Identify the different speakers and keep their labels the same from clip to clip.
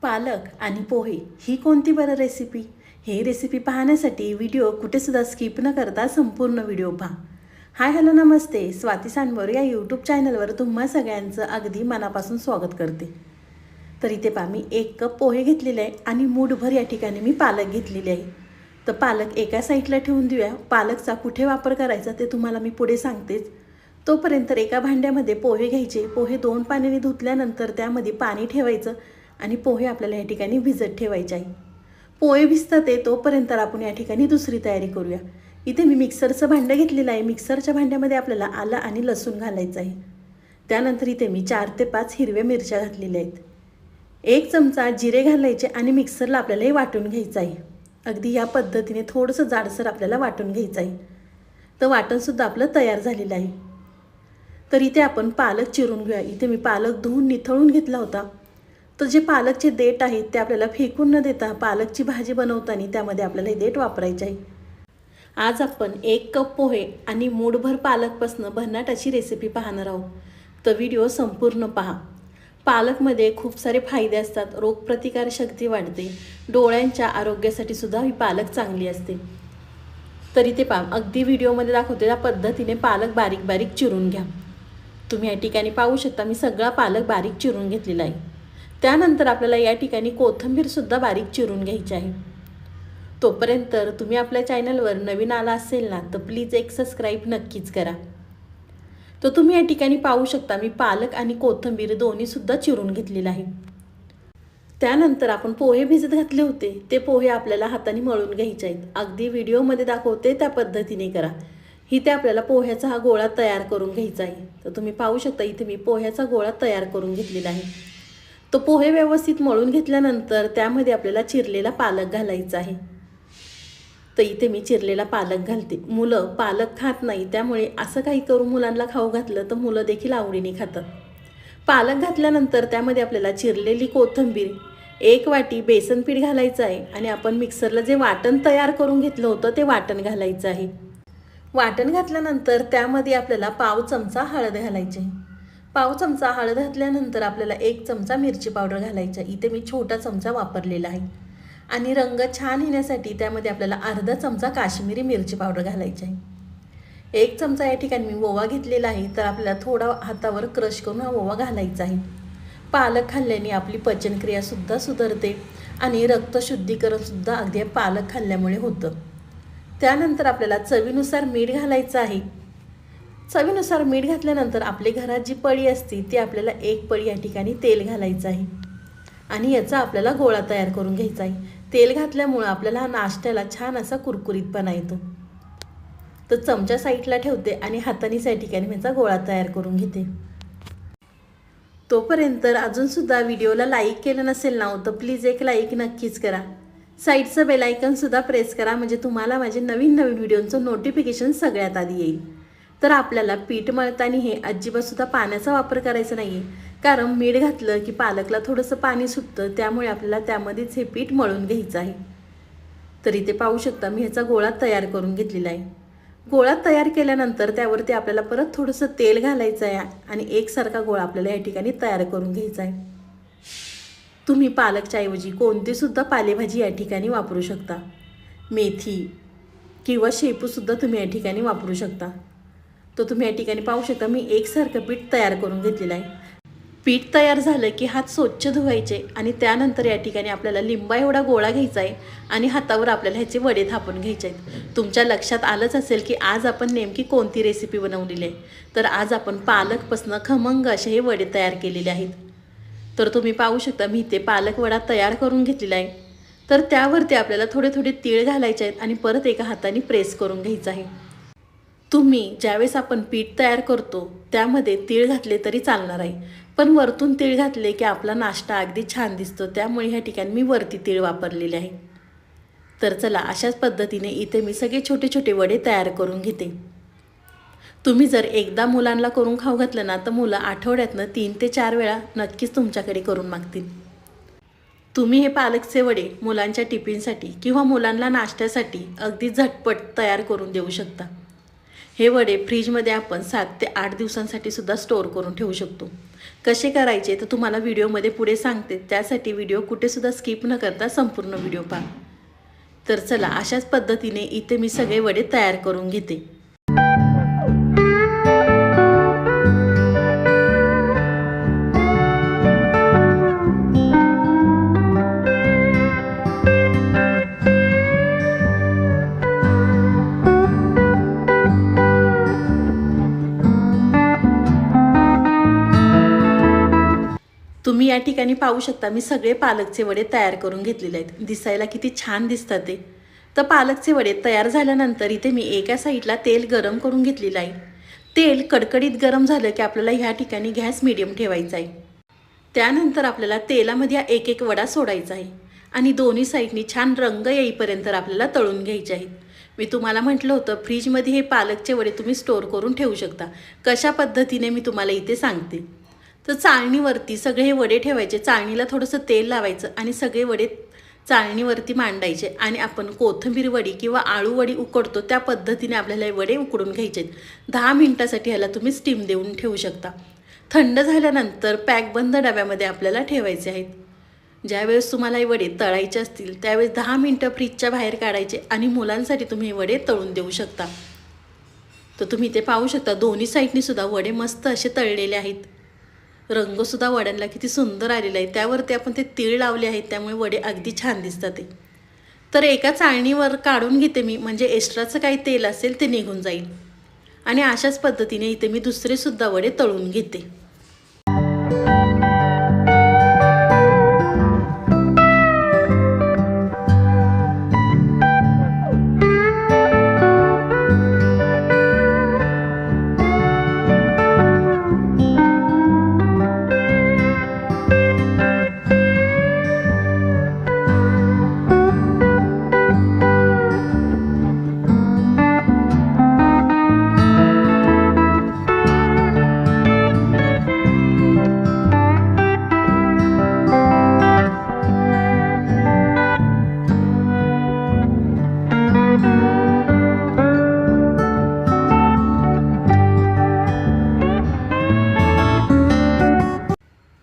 Speaker 1: पालक आणि पोहे ही कोणती बरं रेसिपी? हे रेसिपी पाहण्यासाठी व्हिडिओ कुठेसुद्धा स्किप न करता संपूर्ण व्हिडिओ पहा. हाय हॅलो नमस्ते, स्वाती सांडवर या यूट्यूब चॅनलवर तुम्हा सगळ्यांचं अगदी मनापासून स्वागत करते. तर इथे पहा, मी 1 कप पोहे घेतलेले आहे आणि मूठभर या ठिकाणी मी पालक घेतलेले आहे. तर पालक एका साईडला ठेवून देऊया. पालकचा कुठे वापर करायचा ते तुम्हाला मी पुढे सांगतेच. तोपर्यंत एका भांड्यामध्ये पोहे घ्यायचे. पोहे 2 पाण्याने धुतल्यानंतर त्यामध्ये पाणी ठेवायचं आणि पोहे आपल्याला या ठिकाणी भिजत ठेवायचे आहे. पोहे भिजतात ते तोपर्यंत आपण या ठिकाणी दुसरी तयारी करूया. इथे मी मिक्सरचं भांडं घेतलेलं आहे. मिक्सरच्या भांड्यामध्ये आपल्याला आलं आणि लसूण घालायचं आहे. त्यानंतर इथे मी 4 ते 5 हिरव्या मिरच्या घातलेल्या आहेत. 1 चमचा जिरे घालायचे आणि मिक्सरला आपल्याला हे वाटून घ्यायचं आहे. अगदी या पद्धतीने थोडंसं जाडसर आपल्याला वाटून घ्यायचं आहे. तर वाटणसुद्धा आपलं तयार झालेलं आहे. तर इथे आपण पालक चिरून घेऊया. इथे मी पालक धुवून निथळून घेतला होता. तर जे पालकचे देठ आहेत ते आपल्याला फेकून न देता पालकची भाजी बनवताना त्यामध्ये आपल्याला हे देठ वापरायचे आहे. आज आपण 1 कप पोहे आणि मूठभर पालकपासून भन्नाट अशी रेसिपी पाहणार आहोत. तर व्हिडिओ संपूर्ण पहा. पालकमध्ये खूप सारे फायदे असतात. रोगप्रतिकारशक्ती वाढते. डोळ्यांच्या आरोग्यासाठी सुद्धा ही पालक चांगली असते. तर इथे पहा, अगदी व्हिडिओमध्ये दाखवते त्या पद्धतीने पालक बारीक बारीक चिरून घ्या. तुम्ही या ठिकाणी पाहू शकता मी सगळा पालक बारीक चिरून घेतलेला आहे. त्यानंतर आपल्याला या ठिकाणी कोथिंबीरसुद्धा बारीक चिरून घ्यायची आहे. तोपर्यंत तुम्ही आपल्या चॅनलवर नवीन आला असेल ना तर प्लीज एक सबस्क्राईब नक्कीच करा. तर तुम्ही या ठिकाणी पाहू शकता मी पालक आणि कोथिंबीर दोन्हीसुद्धा चिरून घेतलेलं आहे. त्यानंतर आपण पोहे भिजत घातले होते ते पोहे आपल्याला हाताने मळून घ्यायचे आहेत. अगदी व्हिडिओमध्ये दाखवते त्या पद्धतीने करा. इथे आपल्याला पोह्याचा हा गोळा तयार करून घ्यायचा आहे. तर तुम्ही पाहू शकता इथे मी पोह्याचा गोळा तयार करून घेतलेला आहे. तो पोहे व्यवस्थित मळून घेतल्यानंतर त्यामध्ये आपल्याला चिरलेला पालक घालायचा आहे. तर इथे मी चिरलेला पालक घालते. मुलं पालक खात नाही, त्यामुळे असं काही करून मुलांना खाऊ घातलं तर मुलं देखील आवडीने खातात. पालक घातल्यानंतर त्यामध्ये आपल्याला चिरलेली कोथिंबीर, 1 वाटी बेसन पीठ घालायचं आहे आणि आपण मिक्सरला जे वाटण तयार करून घेतलं होतं ते वाटण घालायचं आहे. वाटण घातल्यानंतर त्यामध्ये आपल्याला पाव चमचा हळद घालायची आहे. पाव चमचा हळद घातल्यानंतर आपल्याला 1 चमचा मिरची पावडर घालायची आहे. इथे मी छोटा चमचा वापरलेला आहे. आणि रंग छान येण्यासाठी त्यामध्ये आपल्याला अर्धा चमचा काश्मीरी मिरची पावडर घालायची आहे. 1 चमचा या ठिकाणी मी ओवा घेतलेला आहे. तर आपल्याला थोडा हातावर क्रश करून हा ओवा घालायचा आहे. पालक खाल्ल्याने आपली पचनक्रियासुद्धा सुधारते आणि रक्तशुद्धीकरणसुद्धा अगदी पालक खाल्ल्यामुळे होतं. त्यानंतर आपल्याला चवीनुसार मीठ घालायचं आहे. चवीनुसार मीठ घातल्यानंतर आपली घरात जी पळी असते ती आपल्याला 1 पळी या ठिकाणी तेल घालायचं आहे आणि याचा आपल्याला गोळा तयार करून घ्यायचा आहे. तेल घातल्यामुळं आपल्याला नाश्त्याला छान असा कुरकुरीतपणा येतो. तर चमचा साईडला ठेवते आणि हातानेच या ठिकाणी याचा गोळा तयार करून घेते. तोपर्यंत अजूनसुद्धा व्हिडिओला लाईक केलं नसेल ना तर प्लीज एक लाईक नक्कीच करा. साईडचं बेल आयकॉनसुद्धा प्रेस करा म्हणजे तुम्हाला माझे नवीन नवीन व्हिडिओचं नोटिफिकेशन सगळ्यात आधी येईल. तर आपल्याला पीठ मळताना हे अजिबातसुद्धा पाण्याचा वापर करायचा नाही आहे, कारण मीठ घातलं की पालकला थोडंसं पाणी सुटतं. त्यामुळे आपल्याला त्यामध्येच हे पीठ मळून घ्यायचं आहे. तर इथे पाहू शकता मी ह्याचा गोळा तयार करून घेतलेला आहे. गोळा तयार केल्यानंतर त्यावरती आपल्याला परत थोडंसं तेल घालायचं आहे आणि एकसारखा गोळा आपल्याला या ठिकाणी तयार करून घ्यायचा आहे. तुम्ही पालकच्या ऐवजी कोणतीसुद्धा पालेभाजी या ठिकाणी वापरू शकता. मेथी किंवा शेपूसुद्धा तुम्ही या ठिकाणी वापरू शकता. तर तुम्ही या ठिकाणी पाहू शकता मी एकसारखं पीठ तयार करून घेतलेलं आहे. पीठ तयार झालं की हात स्वच्छ धुवायचे आणि त्यानंतर या ठिकाणी आपल्याला लिंबा एवढा गोळा घ्यायचा आहे आणि हातावर आपल्याला ह्याचे वडे थापून घ्यायचे आहेत. तुमच्या लक्षात आलंच असेल की आज आपण नेमकी कोणती रेसिपी बनवलेली आहे. तर आज आपण पालकपासून खमंग असे हे वडे तयार केलेले आहेत. तर तुम्ही पाहू शकता मी इथे पालक वडा तयार करून घेतलेला आहे. तर त्यावरती आपल्याला थोडे थोडे तीळ घालायचे आहेत आणि परत एका हाताने प्रेस करून घ्यायचं आहे. तुम्ही ज्यावेळेस आपण पीठ तयार करतो त्यामध्ये तीळ घातले तरी चालणार आहे, पण वरतून तीळ घातले की आपला नाश्ता अगदी छान दिसतो. त्यामुळे ह्या ठिकाणी मी वरती तीळ वापरलेले आहे. तर चला अशाच पद्धतीने इथे मी सगळे छोटे छोटे वडे तयार करून घेते. तुम्ही जर एकदा मुलांना करून खाऊ घातलं ना तर मुलं आठवड्यातनं 3 ते 4 वेळा नक्कीच तुमच्याकडे करून मागतील. तुम्ही हे पालकचे वडे मुलांच्या टिफिनसाठी किंवा मुलांना नाश्त्यासाठी अगदी झटपट तयार करून देऊ शकता. हे वडे फ्रीजमध्ये आपण 7 ते 8 दिवसांसाठी सुद्धा स्टोअर करून ठेवू शकतो. कसे करायचे तर तुम्हाला व्हिडिओमध्ये पुढे सांगते, त्यासाठी व्हिडिओ कुठेसुद्धा स्किप न करता संपूर्ण व्हिडिओ पहा। तर चला, अशाच पद्धतीने इथे मी सगळे वडे तयार करून घेते। तुम्ही या ठिकाणी पाहू शकता, मी सगळे पालकचे वडे तयार करून घेतलेले आहेत। दिसायला किती छान दिसतात ते। तर पालकचे वडे तयार झाल्यानंतर इथे मी एका साईडला तेल गरम करून घेतलेलं आहे। तेल कडकडीत गरम झालं की आपल्याला ह्या ठिकाणी गॅस मीडियम ठेवायचा आहे। त्यानंतर आपल्याला तेलामध्ये एक एक वडा सोडायचा आहे आणि दोन्ही साईडनी छान रंग येईपर्यंत आपल्याला तळून घ्यायचे आहेत। मी तुम्हाला म्हटलं होतं फ्रीजमध्ये हे पालकचे वडे तुम्ही स्टोअर करून ठेवू शकता। कशा पद्धतीने मी तुम्हाला इथे सांगते। तर चाळणीवरती सगळे हे वडे ठेवायचे, चाळणीला थोडंसं तेल लावायचं आणि सगळे वडे चाळणीवरती मांडायचे आणि आपण कोथिंबीर वडी किंवा आळू वडी उकडतो त्या पद्धतीने आपल्याला हे वडे उकडून घ्यायचे। 10 मिनिटासाठी ह्याला तुम्ही स्टीम देऊन ठेवू शकता। थंड झाल्यानंतर पॅकबंद डब्यामध्ये आपल्याला ठेवायचे आहेत। ज्यावेळेस तुम्हाला हे वडे तळायचे असतील त्यावेळेस 10 मिनिटं फ्रीजच्या बाहेर काढायचे आणि मुलांसाठी तुम्ही हे वडे तळून देऊ शकता। तर तुम्ही इथे पाहू शकता दोन्ही साईडनी सुद्धा वडे मस्त असे तळलेले आहेत। रंगसुद्धा वड्यांना किती सुंदर आलेला आहे। त्यावरती आपण ते तीळ लावले आहेत, त्यामुळे वडे अगदी छान दिसतात ते। तर एका चाळणीवर काढून घेते मी, म्हणजे एक्स्ट्राचं काही तेल असेल ते निघून जाईल। आणि अशाच पद्धतीने इथे मी दुसरे सुद्धा वडे तळून घेते।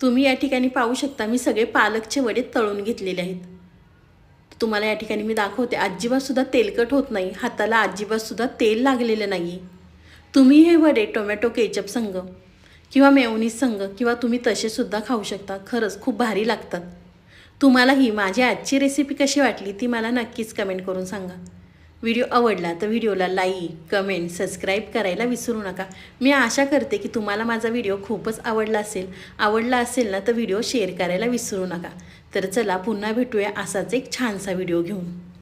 Speaker 1: तुम्ही या ठिकाणी पाहू शकता, मी सगळे पालकचे वडे तळून घेतलेले आहेत। तुम्हाला या ठिकाणी मी दाखवते, अजिबात सुद्धा तेलकट होत नाही, हाताला अजिबात सुद्धा तेल लागलेलं नाही। तुम्ही हे वडे टोमॅटो केचप संग किंवा मेयोनीज संग किंवा तुम्ही तसे सुद्धा खाऊ शकता। खरंच खूप भारी लागतात। तुम्हाला ही माझी आजची रेसिपी कशी वाटली ती मला नक्कीच कमेंट करून सांगा। व्हिडिओ आवडला तर व्हिडिओला लाईक, कमेंट, सबस्क्राईब करायला विसरू नका। मी आशा करते की तुम्हाला माझा व्हिडिओ खूपच आवडला असेल ना तर व्हिडिओ शेअर करायला विसरू नका। तर चला, पुन्हा भेटूया असाच एक छानसा व्हिडिओ घेऊन।